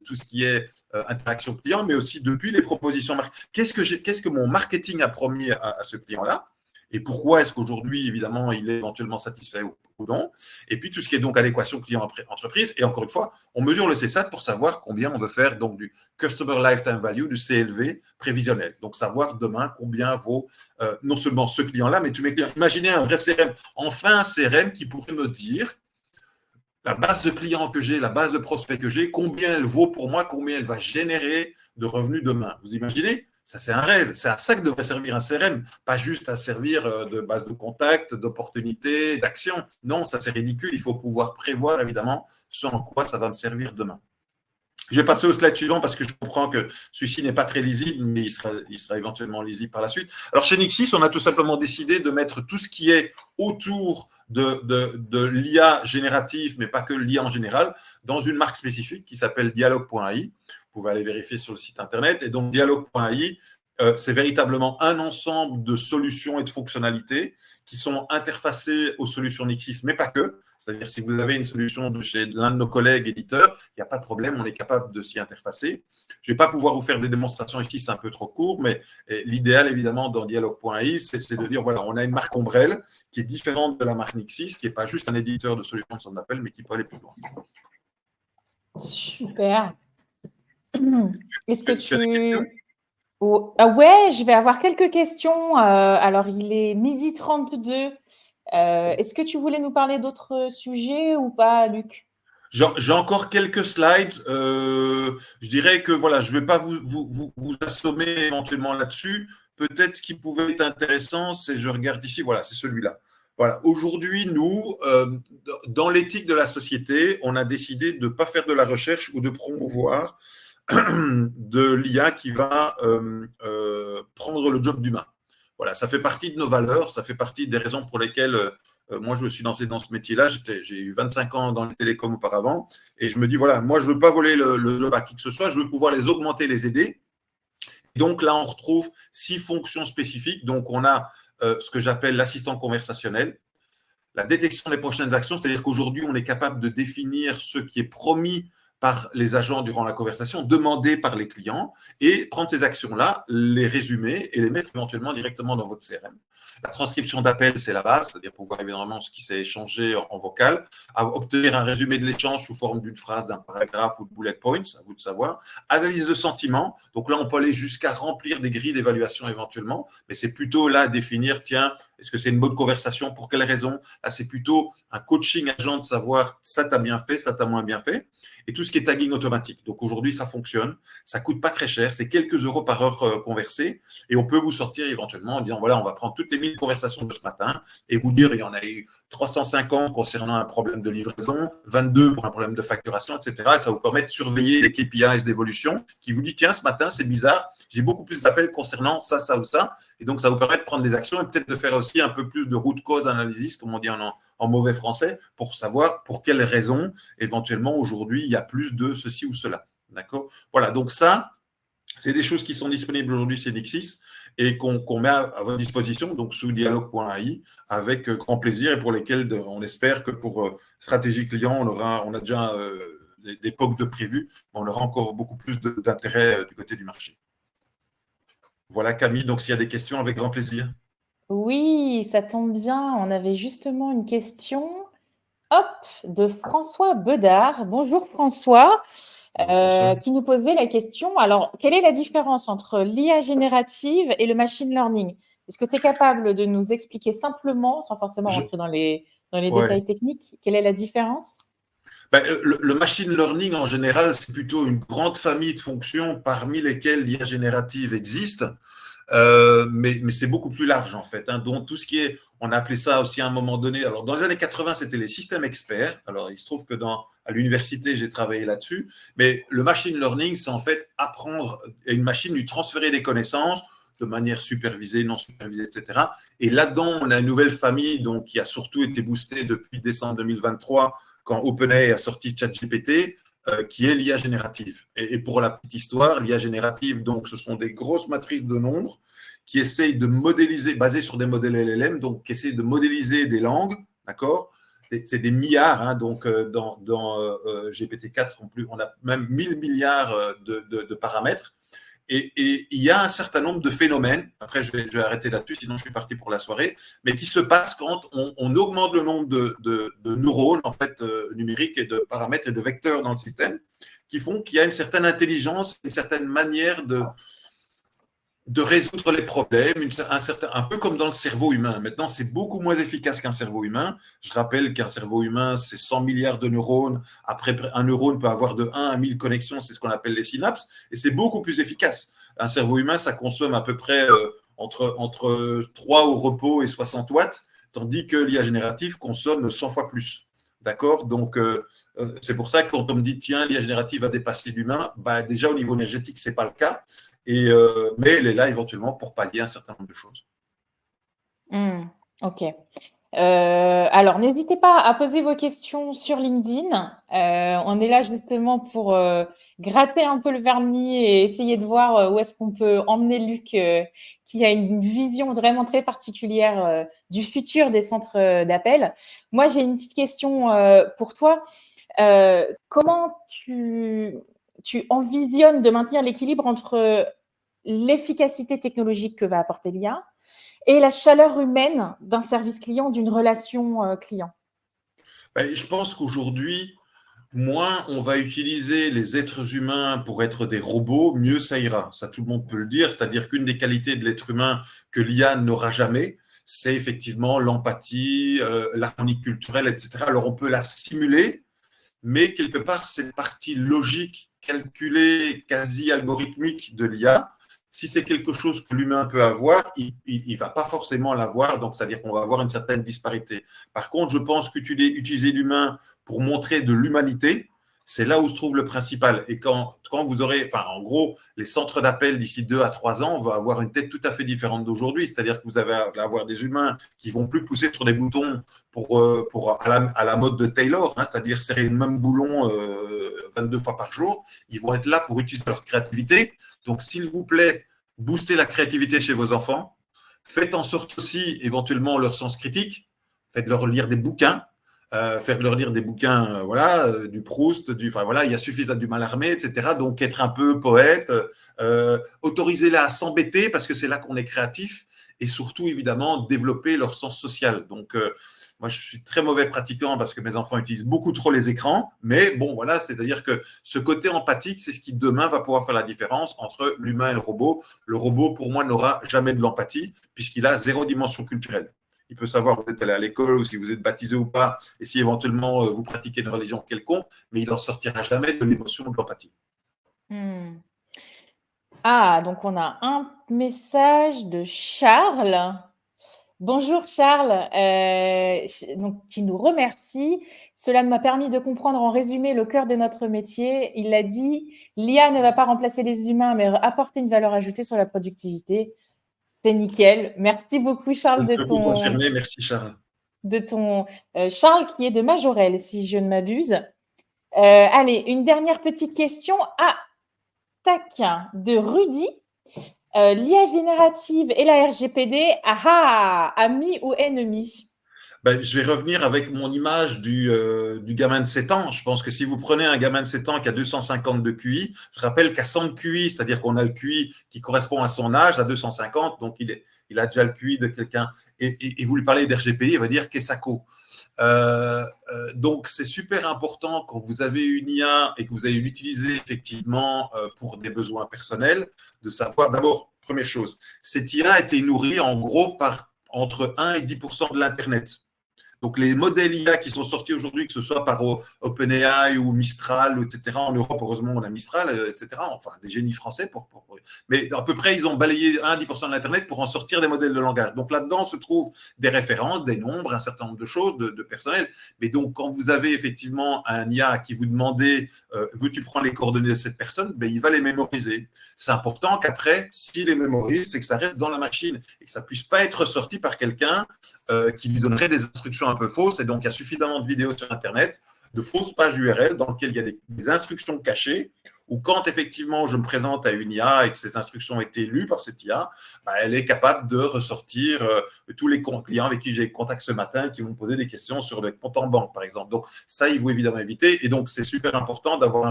tout ce qui est interaction client, mais aussi depuis les propositions marketing. Qu'est-ce que mon marketing a promis à ce client-là? et pourquoi est-ce qu'aujourd'hui, évidemment, il est éventuellement satisfait ou non. Et puis, tout ce qui est donc adéquation client-entreprise. Et encore une fois, on mesure le CSAT pour savoir combien on veut faire donc du Customer Lifetime Value, du CLV prévisionnel. Donc, savoir demain combien vaut non seulement ce client-là, mais tous mes clients. Imaginez un vrai CRM. Enfin, un CRM qui pourrait me dire la base de clients que j'ai, la base de prospects que j'ai, combien elle vaut pour moi, combien elle va générer de revenus demain. Vous imaginez? Ça, c'est un rêve. C'est à ça que devrait servir un CRM, pas juste à servir de base de contact, d'opportunités, d'actions. Non, ça, c'est ridicule. Il faut pouvoir prévoir, évidemment, ce en quoi ça va me servir demain. Je vais passer au slide suivant parce que je comprends que celui-ci n'est pas très lisible, mais il sera éventuellement lisible par la suite. Alors, chez Nixis, on a tout simplement décidé de mettre tout ce qui est autour de l'IA générative, mais pas que l'IA en général, dans une marque spécifique qui s'appelle Dialogue.ai. Vous pouvez aller vérifier sur le site internet. Et donc, Dialogue.ai, c'est véritablement un ensemble de solutions et de fonctionnalités qui sont interfacées aux solutions Nixis, mais pas que. C'est-à-dire, si vous avez une solution de chez l'un de nos collègues éditeurs, il n'y a pas de problème, on est capable de s'y interfacer. Je ne vais pas pouvoir vous faire des démonstrations ici, c'est un peu trop court, mais l'idéal, évidemment, dans Dialogue.ai, c'est de dire, voilà, on a une marque ombrelle qui est différente de la marque Nixis, qui n'est pas juste un éditeur de solutions de son appel, mais qui peut aller plus loin. Super. Est-ce que Tu as des questions? Oh, ah ouais, je vais avoir quelques questions. Alors, il est 12h32. Est-ce que tu voulais nous parler d'autres sujets ou pas, Luc? J'ai encore quelques slides. Je dirais que voilà, je ne vais pas vous assommer éventuellement là-dessus. Peut-être ce qui pouvait être intéressant, c'est, je regarde ici, voilà, c'est celui-là. Voilà. Aujourd'hui, nous, dans l'éthique de la société, on a décidé de ne pas faire de la recherche ou de promouvoir de l'IA qui va prendre le job d'humain. Voilà, ça fait partie de nos valeurs, ça fait partie des raisons pour lesquelles moi je me suis lancé dans ce métier-là. J'ai eu 25 ans dans les télécoms auparavant et je me dis, voilà, moi je ne veux pas voler le job à qui que ce soit, je veux pouvoir les augmenter, les aider. Donc là, on retrouve 6 fonctions spécifiques. Donc on a ce que j'appelle l'assistant conversationnel, la détection des prochaines actions, c'est-à-dire qu'aujourd'hui, on est capable de définir ce qui est promis par les agents durant la conversation, demandé par les clients, et prendre ces actions-là, les résumer et les mettre éventuellement directement dans votre CRM. La transcription d'appel, c'est la base, c'est-à-dire pouvoir évidemment ce qui s'est échangé en vocal, obtenir un résumé de l'échange sous forme d'une phrase, d'un paragraphe ou de bullet points, à vous de savoir. Analyse de sentiments, donc là, on peut aller jusqu'à remplir des grilles d'évaluation éventuellement, mais c'est plutôt là définir, tiens, est-ce que c'est une bonne conversation, pour quelles raisons? Là, c'est plutôt un coaching agent de savoir ça t'a bien fait, ça t'a moins bien fait. Et tout ce qui est tagging automatique. Donc aujourd'hui, ça fonctionne. Ça ne coûte pas très cher. C'est quelques euros par heure conversée. Et on peut vous sortir éventuellement en disant, voilà, on va prendre toutes les 1000 conversations de ce matin et vous dire, il y en a eu 350 concernant un problème de livraison, 22 pour un problème de facturation, etc. Et ça vous permet de surveiller les KPIs d'évolution qui vous dit, tiens, ce matin, c'est bizarre, j'ai beaucoup plus d'appels concernant ça, ça ou ça. Et donc, ça vous permet de prendre des actions et peut-être de faire aussi un peu plus de root cause analysis, comme on dit en mauvais français, pour savoir pour quelles raisons, éventuellement, aujourd'hui, il y a plus de ceci ou cela. D'accord? Voilà, donc ça, c'est des choses qui sont disponibles aujourd'hui chez Nixis et qu'on met à votre disposition, donc sous dialogue.ai, avec grand plaisir et pour lesquels on espère que pour stratégie client, on a déjà des POC de prévu, mais on aura encore beaucoup plus d'intérêt du côté du marché. Voilà Camille, donc s'il y a des questions, avec grand plaisir. Oui, ça tombe bien. On avait justement une question. Hop, de François Bedard. Bonjour François, qui nous posait la question. Alors, quelle est la différence entre l'IA générative et le machine learning? Est-ce que tu es capable de nous expliquer simplement, sans forcément rentrer dans les détails techniques, quelle est la différence? Ben, le machine learning, en général, c'est plutôt une grande famille de fonctions parmi lesquelles l'IA générative existe. Mais c'est beaucoup plus large en fait. Hein. Donc tout ce qui est, on a appelé ça aussi à un moment donné. Alors dans les années 80, c'était les systèmes experts. Alors il se trouve que à l'université, j'ai travaillé là-dessus. Mais le machine learning, c'est en fait apprendre à une machine, lui transférer des connaissances de manière supervisée, non supervisée, etc. Et là-dedans, on a une nouvelle famille donc, qui a surtout été boostée depuis décembre 2023 quand OpenAI a sorti ChatGPT. Qui est l'IA générative. Et pour la petite histoire, l'IA générative, donc, ce sont des grosses matrices de nombres qui essayent de modéliser, basées sur des modèles LLM, donc qui essayent de modéliser des langues, d'accord? C'est des milliards, hein, donc dans GPT-4, on a même 1000 milliards de paramètres. Et il y a un certain nombre de phénomènes, après je vais arrêter là-dessus, sinon je suis parti pour la soirée, mais qui se passent quand on augmente le nombre de neurones en fait, numériques et de paramètres et de vecteurs dans le système, qui font qu'il y a une certaine intelligence, une certaine manière de résoudre les problèmes, un peu comme dans le cerveau humain. Maintenant, c'est beaucoup moins efficace qu'un cerveau humain. Je rappelle qu'un cerveau humain, c'est 100 milliards de neurones. Après, un neurone peut avoir de 1 à 1000 connexions, c'est ce qu'on appelle les synapses, et c'est beaucoup plus efficace. Un cerveau humain, ça consomme à peu près entre 3 au repos et 60 watts, tandis que l'IA générative consomme 100 fois plus. D'accord? Donc, c'est pour ça que quand on me dit, tiens, l'IA générative va dépasser l'humain, bah, déjà au niveau énergétique, ce n'est pas le cas. Mais elle est là éventuellement pour pallier un certain nombre de choses. Ok. Alors, n'hésitez pas à poser vos questions sur LinkedIn. On est là justement pour gratter un peu le vernis et essayer de voir où est-ce qu'on peut emmener Luc, qui a une vision vraiment très particulière du futur des centres d'appel. Moi, j'ai une petite question pour toi. Comment tu envisionnes de maintenir l'équilibre entre l'efficacité technologique que va apporter l'IA et la chaleur humaine d'un service client, d'une relation client? Je pense qu'aujourd'hui, moins on va utiliser les êtres humains pour être des robots, mieux ça ira. Ça, tout le monde peut le dire. C'est-à-dire qu'une des qualités de l'être humain que l'IA n'aura jamais, c'est effectivement l'empathie, l'harmonie culturelle, etc. Alors, on peut la simuler, mais quelque part, cette partie logique, calculée, quasi algorithmique de l'IA, si c'est quelque chose que l'humain peut avoir, il ne va pas forcément l'avoir, donc c'est-à-dire qu'on va avoir une certaine disparité. Par contre, je pense qu'utiliser l'humain pour montrer de l'humanité, c'est là où se trouve le principal. Et quand vous aurez, enfin, en gros, les centres d'appel d'ici 2 à 3 ans, on va avoir une tête tout à fait différente d'aujourd'hui. C'est-à-dire que vous allez avoir des humains qui vont plus pousser sur des boutons à la mode de Taylor, hein, c'est-à-dire serrer le même boulon 22 fois par jour. Ils vont être là pour utiliser leur créativité. Donc, s'il vous plaît, boostez la créativité chez vos enfants. Faites en sorte aussi, éventuellement, leur sens critique. Faites-leur lire des bouquins. Faites-leur lire des bouquins, du Proust, enfin voilà, il y a suffisamment du Mallarmé, etc. Donc, être un peu poète, autorisez-les à s'embêter parce que c'est là qu'on est créatif et surtout, évidemment, développer leur sens social. Donc, moi, je suis très mauvais pratiquant parce que mes enfants utilisent beaucoup trop les écrans. Mais bon, voilà, c'est-à-dire que ce côté empathique, c'est ce qui demain va pouvoir faire la différence entre l'humain et le robot. Le robot, pour moi, n'aura jamais de l'empathie puisqu'il a 0 dimension culturelle. Il peut savoir si vous êtes allé à l'école ou si vous êtes baptisé ou pas et si éventuellement vous pratiquez une religion quelconque, mais il n'en sortira jamais de l'émotion ou de l'empathie. Ah, donc on a un message de Charles. Bonjour Charles, donc, qui nous remercie. Cela m'a permis de comprendre en résumé le cœur de notre métier. Il l'a dit, l'IA ne va pas remplacer les humains, mais apporter une valeur ajoutée sur la productivité. C'est nickel. Merci beaucoup Charles Je peux vous confirmer, merci Charles. Charles qui est de Majorelle, si je ne m'abuse. Allez, une dernière petite question. Ah, tac, de Rudy. L'IA générative et la RGPD, amis ou ennemis? Je vais revenir avec mon image du gamin de 7 ans. Je pense que si vous prenez un gamin de 7 ans qui a 250 de QI, je rappelle qu'à 100 de QI, c'est-à-dire qu'on a le QI qui correspond à son âge, à 250, donc il a déjà le QI de quelqu'un. Et vous lui parlez d'RGPD, il va dire Kesako. Donc, c'est super important quand vous avez une IA et que vous allez l'utiliser effectivement pour des besoins personnels, de savoir d'abord, première chose, cette IA a été nourrie en gros par entre 1 et 10% de l'Internet. Donc, les modèles IA qui sont sortis aujourd'hui, que ce soit par OpenAI ou Mistral, etc. En Europe, heureusement, on a Mistral, etc. Enfin, des génies français. Mais à peu près, ils ont balayé 1 à 10% de l'Internet pour en sortir des modèles de langage. Donc, là-dedans se trouvent des références, des nombres, un certain nombre de choses, de personnel. Mais donc, quand vous avez effectivement un IA qui vous demandez veux-tu prendre les coordonnées de cette personne, il va les mémoriser. C'est important qu'après, s'il les mémorise, c'est que ça reste dans la machine et que ça ne puisse pas être sorti par quelqu'un qui lui donnerait des instructions un peu fausses. Et donc, il y a suffisamment de vidéos sur Internet, de fausses pages URL dans lesquelles il y a des instructions cachées ou quand effectivement je me présente à une IA et que ces instructions ont été lues par cette IA, bah, elle est capable de ressortir tous les clients avec qui j'ai contact ce matin qui m'ont posé des questions sur les comptes en banque, par exemple. Donc ça, il faut évidemment éviter. Et donc, c'est super important d'avoir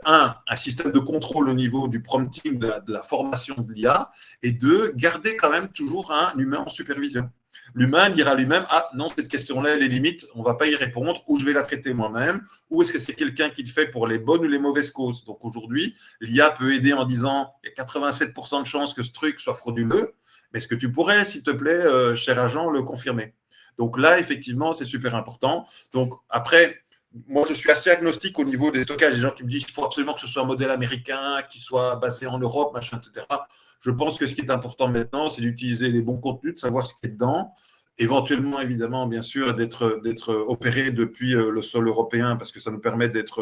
un système de contrôle au niveau du prompting, de la formation de l'IA, et deux, garder quand même toujours un humain en supervision. L'humain dira lui-même, ah non, cette question-là, elle est limite, on ne va pas y répondre, ou je vais la traiter moi-même, ou est-ce que c'est quelqu'un qui le fait pour les bonnes ou les mauvaises causes. Donc aujourd'hui, l'IA peut aider en disant, il y a 87% de chances que ce truc soit frauduleux, mais est-ce que tu pourrais, s'il te plaît, cher agent, le confirmer? Donc là, effectivement, c'est super important. Donc après, moi, je suis assez agnostique au niveau des stockages. Les gens qui me disent qu'il faut absolument que ce soit un modèle américain, qui soit basé en Europe, machin, etc. Je pense que ce qui est important maintenant, c'est d'utiliser les bons contenus, de savoir ce qui est dedans. Éventuellement, évidemment, bien sûr, d'être opéré depuis le sol européen parce que ça nous permet d'être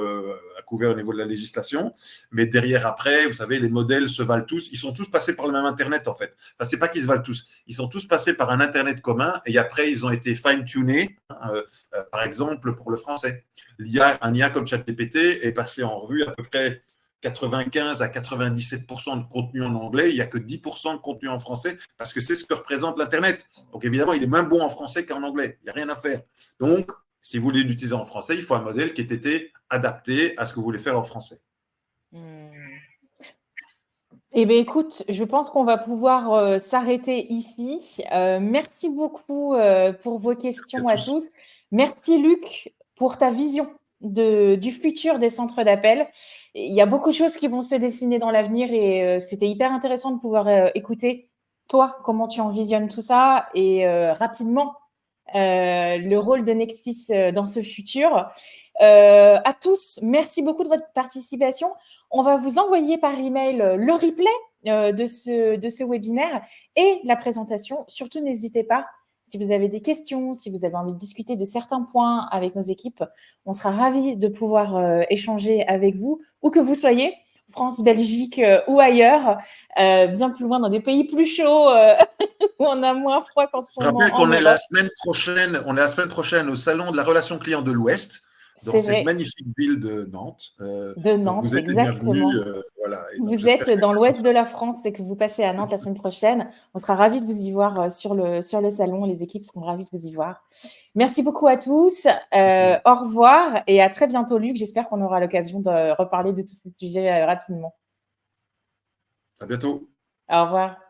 à couvert au niveau de la législation. Mais derrière, après, vous savez, les modèles se valent tous. Ils sont tous passés par le même Internet, en fait. Enfin, c'est pas qu'ils se valent tous. Ils sont tous passés par un Internet commun et après, ils ont été fine-tunés, par exemple, pour le français. Un IA comme ChatGPT est passé en revue à peu près 95 à 97% de contenu en anglais, il n'y a que 10% de contenu en français, parce que c'est ce que représente l'Internet. Donc évidemment, il est moins bon en français qu'en anglais. Il n'y a rien à faire. Donc, si vous voulez l'utiliser en français, il faut un modèle qui ait été adapté à ce que vous voulez faire en français. Eh bien, écoute, je pense qu'on va pouvoir s'arrêter ici. Merci beaucoup pour vos questions à tous. Merci Luc pour ta vision du futur des centres d'appel. Il y a beaucoup de choses qui vont se dessiner dans l'avenir et c'était hyper intéressant de pouvoir écouter toi, comment tu envisionnes tout ça et rapidement le rôle de Nextis dans ce futur. À tous, merci beaucoup de votre participation. On va vous envoyer par email le replay de ce webinaire et la présentation. Surtout, n'hésitez pas, si vous avez des questions, si vous avez envie de discuter de certains points avec nos équipes, on sera ravis de pouvoir échanger avec vous, où que vous soyez, France, Belgique ou ailleurs, bien plus loin dans des pays plus chauds où on a moins froid qu'en ce Je moment rappelle en qu'on est Europe. la semaine prochaine au Salon de la relation client de l'Ouest, dans cette magnifique ville de Nantes. De Nantes, vous êtes exactement. voilà. Vous êtes dans l'ouest de la France et que vous passez à Nantes la semaine prochaine. On sera ravis de vous y voir sur le salon. Les équipes seront ravies de vous y voir. Merci beaucoup à tous. Au revoir et à très bientôt, Luc. J'espère qu'on aura l'occasion de reparler de tous ces sujets rapidement. À bientôt. Au revoir.